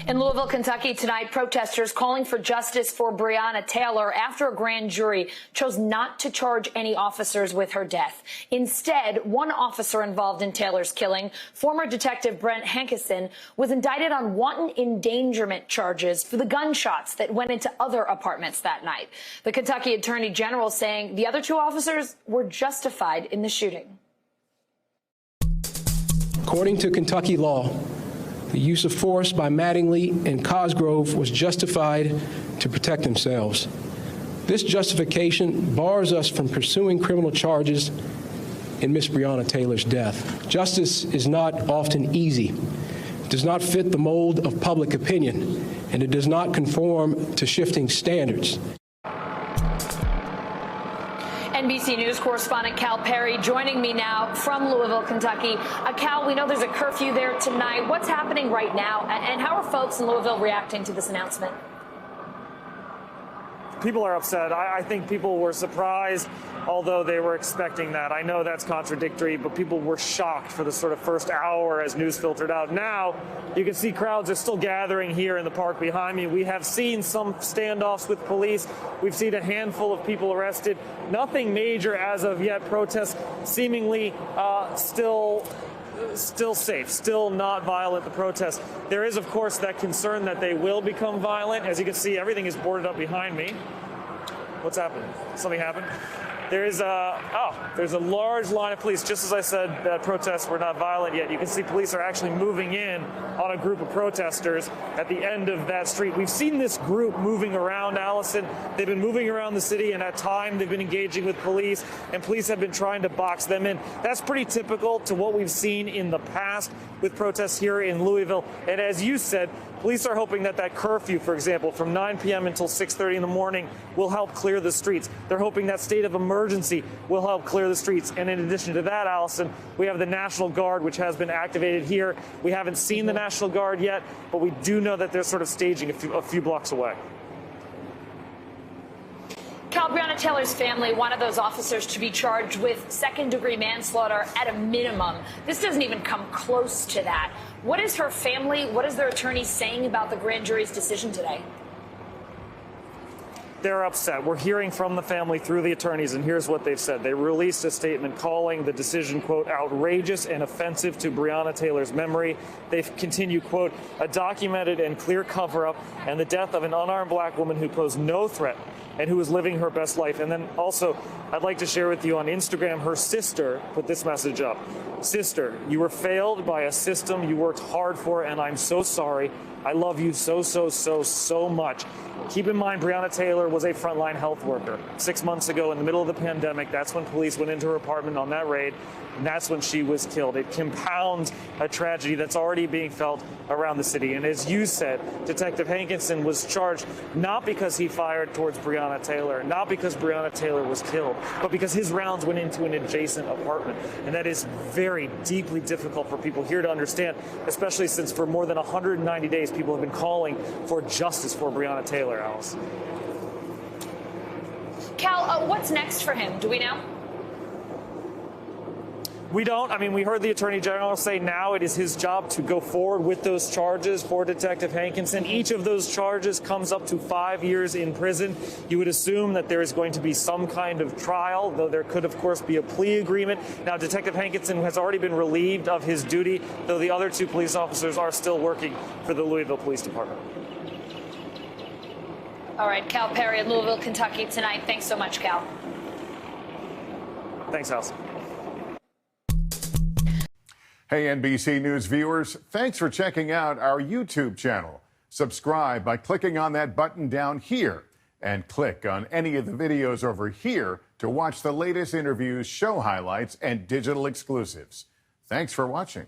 In Louisville, Kentucky tonight, protesters calling for justice for Breonna Taylor after a grand jury chose not to charge any officers with her death. Instead, one officer involved in Taylor's killing, former Detective Hankison, was indicted on wanton endangerment charges for the gunshots that went into other apartments that night. The Kentucky Attorney General saying the other two officers were justified in the shooting. According to Kentucky law, the use of force by Mattingly and Cosgrove was justified to protect themselves. This justification bars us from pursuing criminal charges in Miss Breonna Taylor's death. Justice is not often easy. It does not fit the mold of public opinion, and it does not conform to shifting standards. NBC News correspondent Cal Perry joining me now from Louisville, Kentucky. Cal, we know there's a curfew there tonight. What's happening right now, and how are folks in Louisville reacting to this announcement? People are upset. I think people were surprised, although they were expecting that. I know that's contradictory, but people were shocked for the sort of first hour as news filtered out. Now, you can see crowds are still gathering here in the park behind me. We have seen some standoffs with police. We've seen a handful of people arrested. Nothing major as of yet. Protests seemingly still safe, still not violent, the protests. There is, of course, that concern that they will become violent. As you can see, everything is boarded up behind me. What's happened? Something happened? There's a large line of police. Just as I said, that protests were not violent yet. You can see police are actually moving in on a group of protesters at the end of that street. We've seen this group moving around, Allison. They've been moving around the city, and at times they've been engaging with police, and police have been trying to box them in. That's pretty typical to what we've seen in the past with protests here in Louisville. And as you said, police are hoping that curfew, for example, from 9 p.m. until 6:30 in the morning will help clear the streets. They're hoping that state of emergency will help clear the streets. And in addition to that, Allison, we have the National Guard, which has been activated here. We haven't seen the National Guard yet, but we do know that they're sort of staging a few blocks away. Cal, Breonna Taylor's family wanted those officers to be charged with second-degree manslaughter at a minimum. This doesn't even come close to that. What is her family, what is their attorney saying about the grand jury's decision today? They're upset. We're hearing from the family through the attorneys, and here's what they've said. They released a statement calling the decision, quote, outrageous and offensive to Breonna Taylor's memory. They've continued, quote, a documented and clear cover-up and the death of an unarmed black woman who posed no threat and who was living her best life. And then also, I'd like to share with you on Instagram, her sister put this message up. Sister, you were failed by a system you worked hard for, and I'm so sorry. I love you so much. Keep in mind, Breonna Taylor was a frontline health worker. 6 months ago, in the middle of the pandemic, that's when police went into her apartment on that raid, and that's when she was killed. It compounds a tragedy that's already being felt around the city. And as you said, Detective Hankison was charged not because he fired towards Breonna Taylor, not because Breonna Taylor was killed, but because his rounds went into an adjacent apartment. And that is very deeply difficult for people here to understand, especially since for more than 190 days, people have been calling for justice for Breonna Taylor, Alice. Cal, what's next for him? Do we know? We don't. I mean, we heard the Attorney General say now it is his job to go forward with those charges for Detective Hankison. Each of those charges comes up to 5 years in prison. You would assume that there is going to be some kind of trial, though there could, of course, be a plea agreement. Now, Detective Hankison has already been relieved of his duty, though the other two police officers are still working for the Louisville Police Department. All right, Cal Perry in Louisville, Kentucky tonight. Thanks so much, Cal. Thanks, House. Hey, NBC News viewers, thanks for checking out our YouTube channel. Subscribe by clicking on that button down here and click on any of the videos over here to watch the latest interviews, show highlights, and digital exclusives. Thanks for watching.